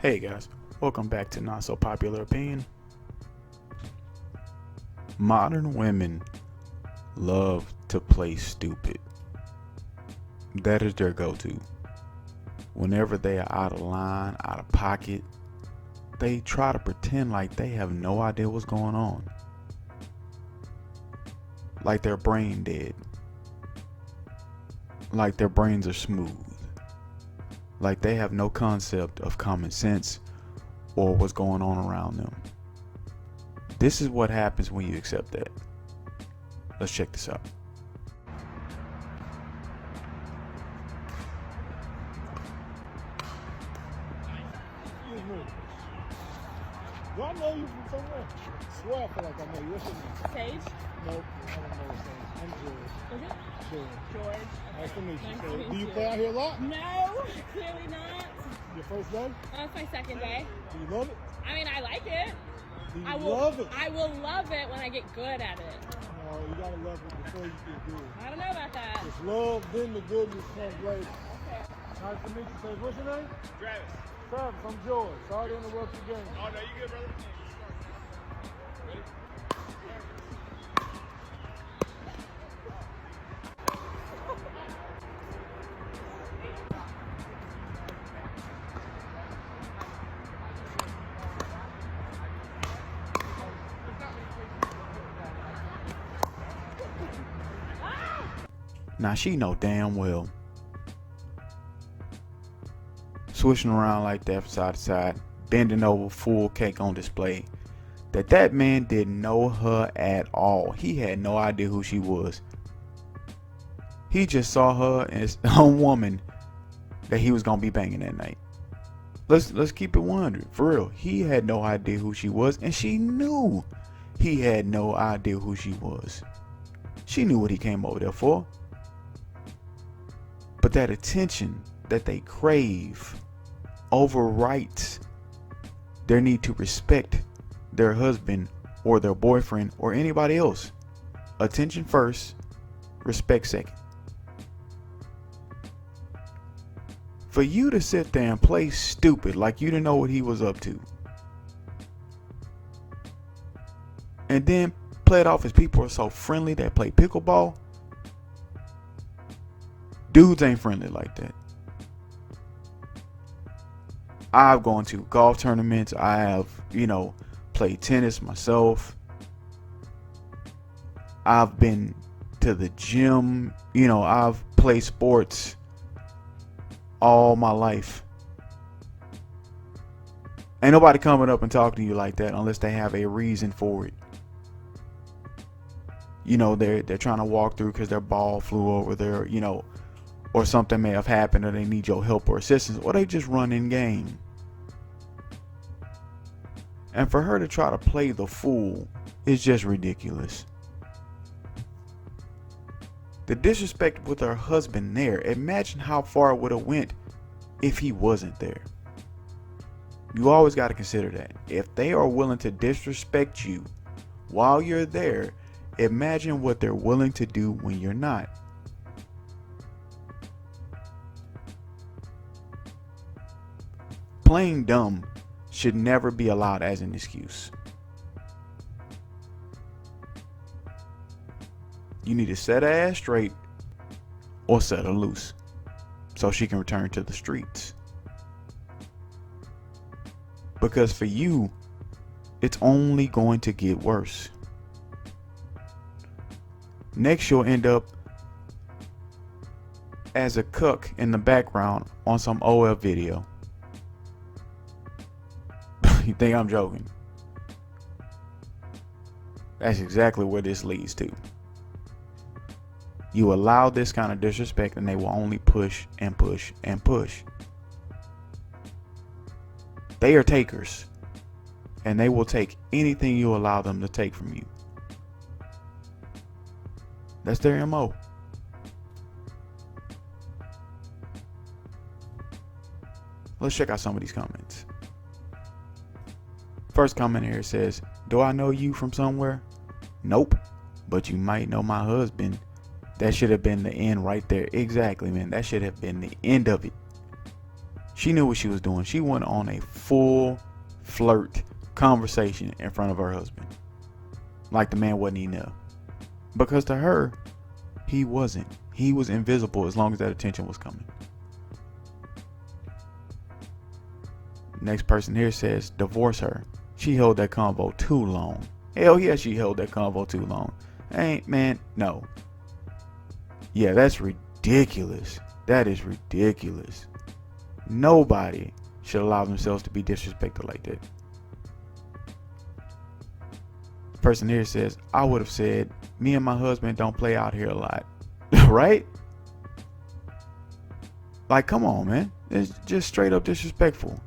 Hey guys, welcome back to Not So Popular Opinion. Modern women love to play stupid. That is their go-to. Whenever they are out of line, out of pocket, they try to pretend like they have no idea what's going on. Like their brain dead. Like their brains are smooth. Like they have no concept of common sense or what's going on around them. This is what happens when you accept that. Let's check this out. Excuse me. Do I know you from somewhere? I swear I feel like I know you. What's your name? Sage? Nope, I don't know his name. I'm George. Is it? George. George. Nice to meet you. Nice So, to meet do you you. play out here a lot? No, clearly not. Your first day? That's my second day. Do you love it? I mean, I like it. Do you I will love it? I will love it when I get good at it. No, you gotta love it before you get good. I don't know about that. It's love, then the goodness comes later. Nice to meet you. Sage. What's your name? Travis. Travis, I'm George. Sorry to interrupt your game. Oh, no, you good, brother? Ready? Now she know damn well, swishing around like that from side to side, bending over, full cake on display, that man didn't know her at all. He had no idea who she was. He just saw her as a woman that he was gonna be banging that night. Let's keep it 100 for real. He had no idea who she was, and she knew he had no idea who she was. She knew what he came over there for. But that attention that they crave overwrites their need to respect their husband or their boyfriend or anybody else. Attention first, respect second. For you to sit there and play stupid like you didn't know what he was up to, and then play it off as people are so friendly that play pickleball. Dudes ain't friendly like that. I've gone to golf tournaments. I have, played tennis myself. I've been to the gym. I've played sports all my life. Ain't nobody coming up and talking to you like that unless they have a reason for it. They're trying to walk through because their ball flew over there, or something may have happened, or they need your help or assistance, or they just run in game. And for her to try to play the fool is just ridiculous. The disrespect with her husband there, imagine how far it would have went if he wasn't there. You always got to consider that. If they are willing to disrespect you while you're there, imagine what they're willing to do when you're not. Playing dumb should never be allowed as an excuse. You need to set her ass straight or set her loose so she can return to the streets. Because for you, it's only going to get worse. Next, you'll end up as a cook in the background on some OL video. You think I'm joking? That's exactly where this leads to. You allow this kind of disrespect and they will only push and push and push. They are takers, and they will take anything you allow them to take from you. That's their MO. Let's check out some of these comments. First comment here says, "Do I know you from somewhere? Nope, but you might know my husband." That should have been the end right there. Exactly, man. That should have been the end of it. She knew what she was doing. She went on a full flirt conversation in front of her husband. Like the man wasn't enough. Because to her, he wasn't. He was invisible as long as that attention was coming. Next person here says, divorce her. She held that convo too long. Hell yeah, she held that convo too long. Man, no. Yeah, that's ridiculous. That is ridiculous. Nobody should allow themselves to be disrespected like that. Person here says, I would have said, me and my husband don't play out here a lot. Right? Like, come on, man. It's just straight up disrespectful.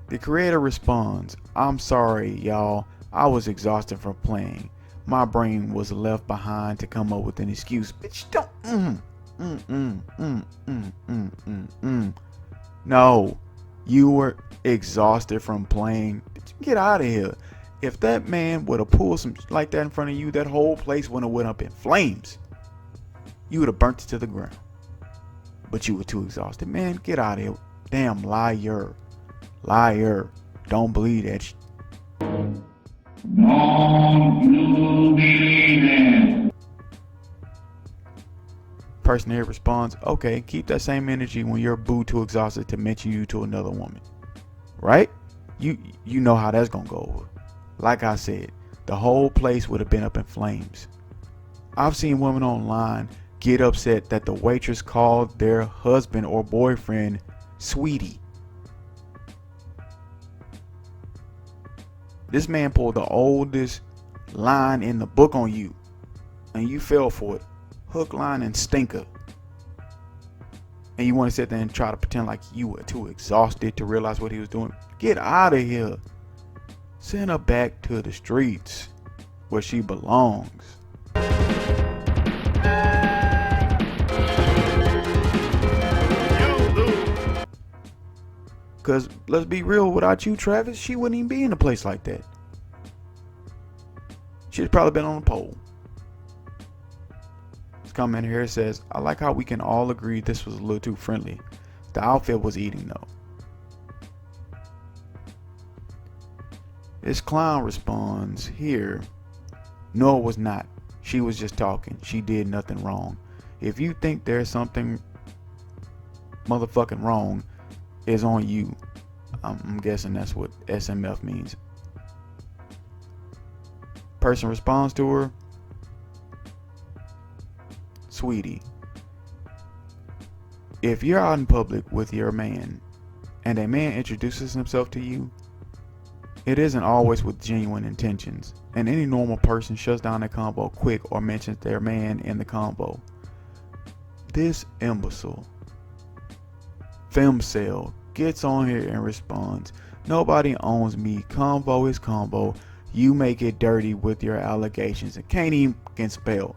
The creator responds, I'm sorry, y'all. I was exhausted from playing. My brain was left behind to come up with an excuse. Bitch, don't. No, you were exhausted from playing. Get out of here. If that man would have pulled some like that in front of you, that whole place would have went up in flames. You would have burnt it to the ground. But you were too exhausted. Man, get out of here. Damn liar. Liar. Don't believe that shit. Person here responds, okay, keep that same energy when you're boo too exhausted to mention you to another woman. Right? You know how that's gonna go over. Like I said, the whole place would have been up in flames. I've seen women online get upset that the waitress called their husband or boyfriend sweetie. This man pulled the oldest line in the book on you, and you fell for it. Hook, line, and stinker. And you want to sit there and try to pretend like you were too exhausted to realize what he was doing. Get out of here. Send her back to the streets where she belongs. Because let's be real, without you, Travis, she wouldn't even be in a place like that. She'd probably been on a pole. This comment here says, I like how we can all agree this was a little too friendly. The outfit was eating though. This clown responds here, no, it was not. She was just talking. She did nothing wrong. If you think there's something motherfucking wrong, it's on you. I'm guessing that's what SMF means. Person responds to her, sweetie, if you're out in public with your man and a man introduces himself to you, it isn't always with genuine intentions, and any normal person shuts down their combo quick or mentions their man in the combo. This imbecile femcel gets on here and responds, nobody owns me, combo is combo, you make it dirty with your allegations and can't even spell.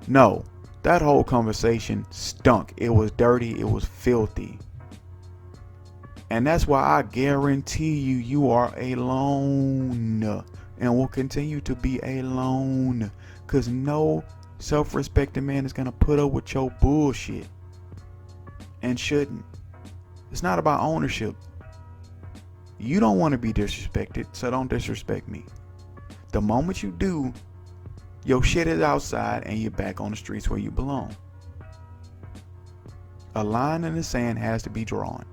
No, that whole conversation stunk. It was dirty, it was filthy. And that's why I guarantee you are alone and will continue to be alone, because no self-respecting man is going to put up with your bullshit, and shouldn't. It's not about ownership. You don't want to be disrespected, so don't disrespect me. The moment you do, your shit is outside and you're back on the streets where you belong. A line in the sand has to be drawn.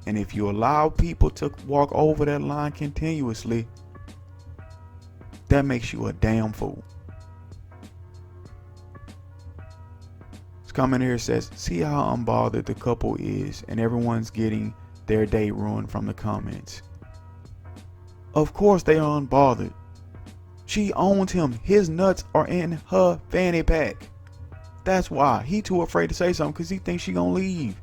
And if you allow people to walk over that line continuously, that makes you a damn fool. This comment here says, see how unbothered the couple is and everyone's getting their day ruined from the comments. Of course they are unbothered. She owns him. His nuts are in her fanny pack. That's why he too afraid to say something, because he thinks she gonna leave.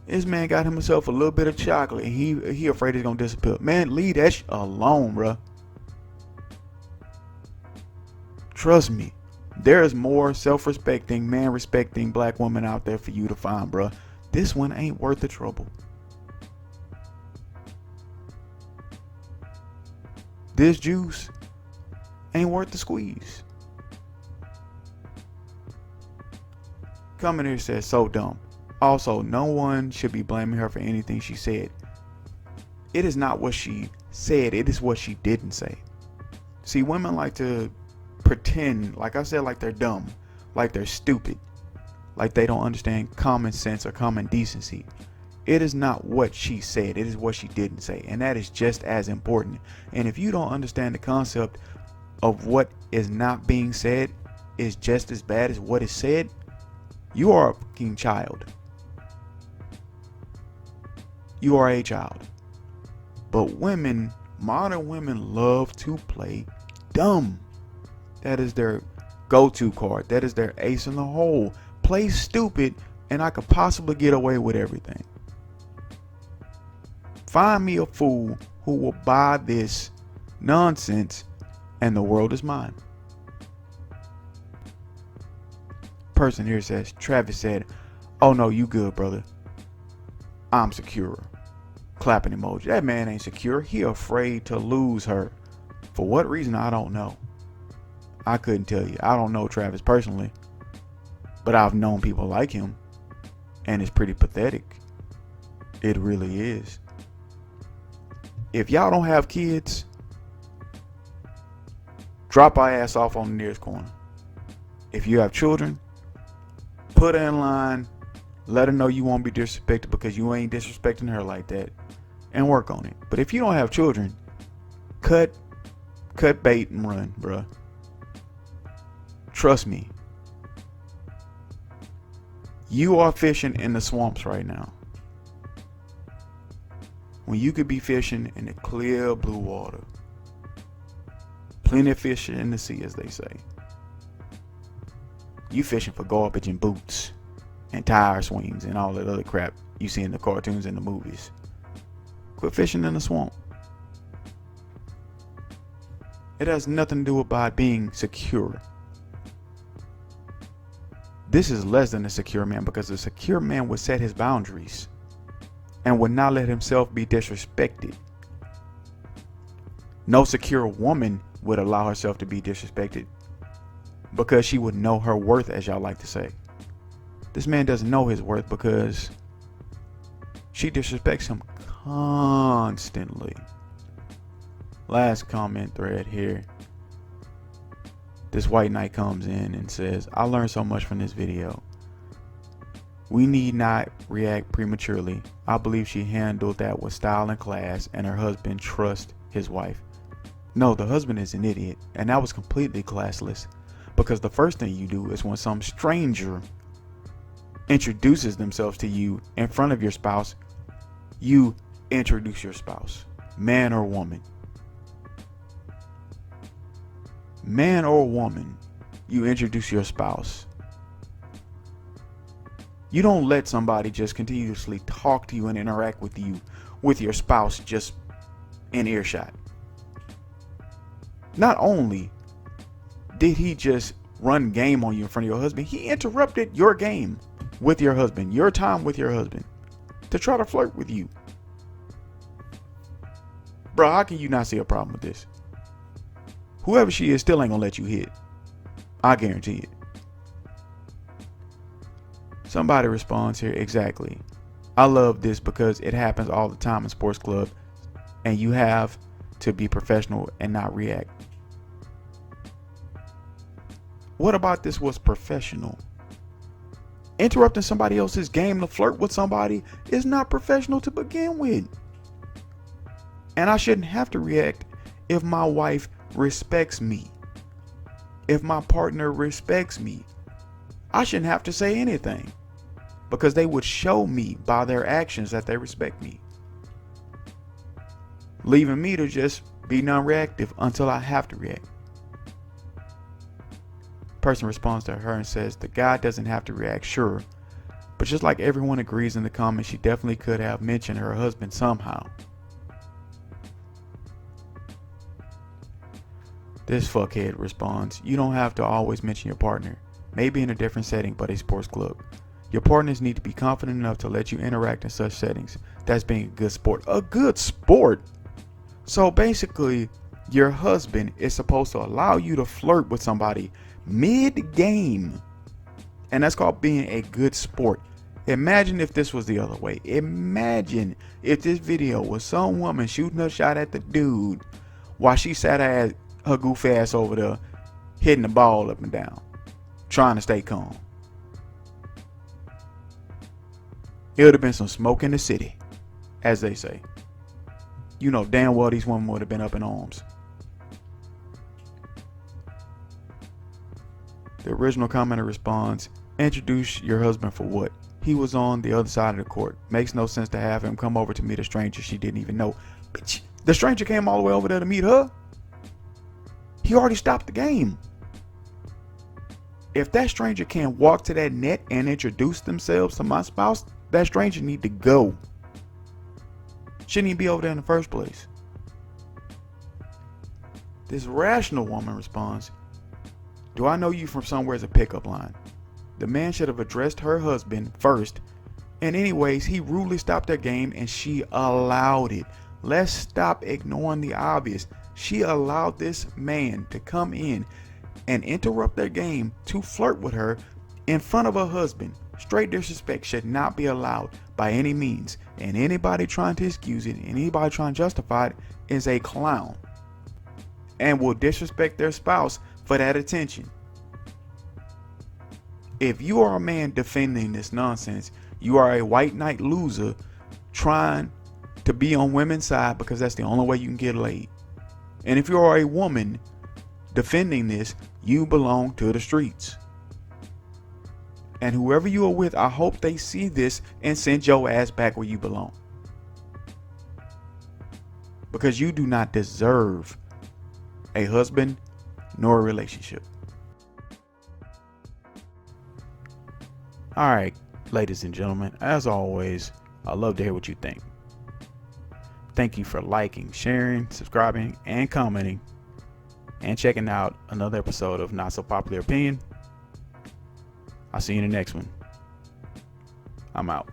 This man got himself a little bit of chocolate and he afraid it's gonna disappear. Man, leave that alone, bruh. Trust me, there's more self-respecting, man-respecting black women out there for you to find, bruh. This one ain't worth the trouble. This juice ain't worth the squeeze. Coming here says, so dumb. Also, no one should be blaming her for anything she said. It is not what she said, it is what she didn't say. See, women like to pretend, like I said, like they're dumb, like they're stupid, like they don't understand common sense or common decency. It is not what she said, it is what she didn't say, and that is just as important. And if you don't understand the concept of what is not being said is just as bad as what is said, you are a fucking child. You are a child. But women, modern women, love to play dumb. That is their go-to card. That is their ace in the hole. Play stupid and I could possibly get away with everything. Find me a fool who will buy this nonsense and the world is mine. Person here says, Travis said, "Oh no, you good, brother. I'm secure." Clapping emoji. That man ain't secure. He afraid to lose her. For what reason, I don't know. I couldn't tell you. I don't know Travis personally, but I've known people like him, and it's pretty pathetic. It really is. If y'all don't have kids, drop our ass off on the nearest corner. If you have children, put her in line, let her know you won't be disrespected because you ain't disrespecting her like that, and work on it. But if you don't have children, cut bait and run, bruh. Trust me. You are fishing in the swamps right now, when you could be fishing in the clear blue water. Plenty of fish in the sea, as they say. You fishing for garbage and boots and tire swings and all that other crap you see in the cartoons and the movies. Quit fishing in the swamp. It has nothing to do about being secure. This is less than a secure man, because a secure man would set his boundaries and would not let himself be disrespected. No secure woman would allow herself to be disrespected because she would know her worth, as y'all like to say. This man doesn't know his worth because she disrespects him constantly. Last comment thread here. This white knight comes in and says, "I learned so much from this video. We need not react prematurely. I believe she handled that with style and class, and her husband trusts his wife." No, the husband is an idiot, and that was completely classless, because the first thing you do is when some stranger introduces themselves to you in front of your spouse, you introduce your spouse, man or woman. Man or woman, you introduce your spouse. You don't let somebody just continuously talk to you and interact with you, with your spouse, just in earshot. Not only did he just run game on you in front of your husband, he interrupted your game with your husband, your time with your husband, to try to flirt with you. Bro, how can you not see a problem with this? Whoever she is still ain't gonna let you hit. I guarantee it. Somebody responds here, exactly. I love this because it happens all the time in sports club, and you have to be professional and not react. What about this was professional? Interrupting somebody else's game to flirt with somebody is not professional to begin with. And I shouldn't have to react if my wife respects me. If my partner respects me, I shouldn't have to say anything, because they would show me by their actions that they respect me, leaving me to just be non-reactive until I have to react. Person responds to her and says, the guy doesn't have to react, sure, but just like everyone agrees in the comments, she definitely could have mentioned her husband somehow. This fuckhead responds, you don't have to always mention your partner, maybe in a different setting but a sports club. Your partners need to be confident enough to let you interact in such settings. That's being a good sport. A good sport? So basically, your husband is supposed to allow you to flirt with somebody mid-game, and that's called being a good sport. Imagine if this was the other way. Imagine if this video was some woman shooting a shot at the dude while she sat her goofy ass over there hitting the ball up and down, trying to stay calm. It would have been some smoke in the city, as they say. You know damn well these women would have been up in arms. The original commenter responds, introduce your husband for what? He was on the other side of the court. Makes no sense to have him come over to meet a stranger she didn't even know. Bitch, the stranger came all the way over there to meet her. He already stopped the game. If that stranger can't walk to that net and introduce themselves to my spouse, that stranger need to go. Shouldn't even be over there in the first place. This rational woman responds, do I know you from somewhere as a pickup line? The man should have addressed her husband first. And anyways, he rudely stopped their game and she allowed it. Let's stop ignoring the obvious. She allowed this man to come in and interrupt their game to flirt with her in front of her husband. Straight disrespect should not be allowed by any means. And anybody trying to excuse it, anybody trying to justify it is a clown and will disrespect their spouse for that attention. If you are a man defending this nonsense, you are a white knight loser trying to be on women's side because that's the only way you can get laid. And if you are a woman defending this, you belong to the streets. And whoever you are with, I hope they see this and send your ass back where you belong. Because you do not deserve a husband nor a relationship. Alright, ladies and gentlemen, as always, I'd love to hear what you think. Thank you for liking, sharing, subscribing, and commenting, and checking out another episode of Not So Popular Opinion. I'll see you in the next one. I'm out.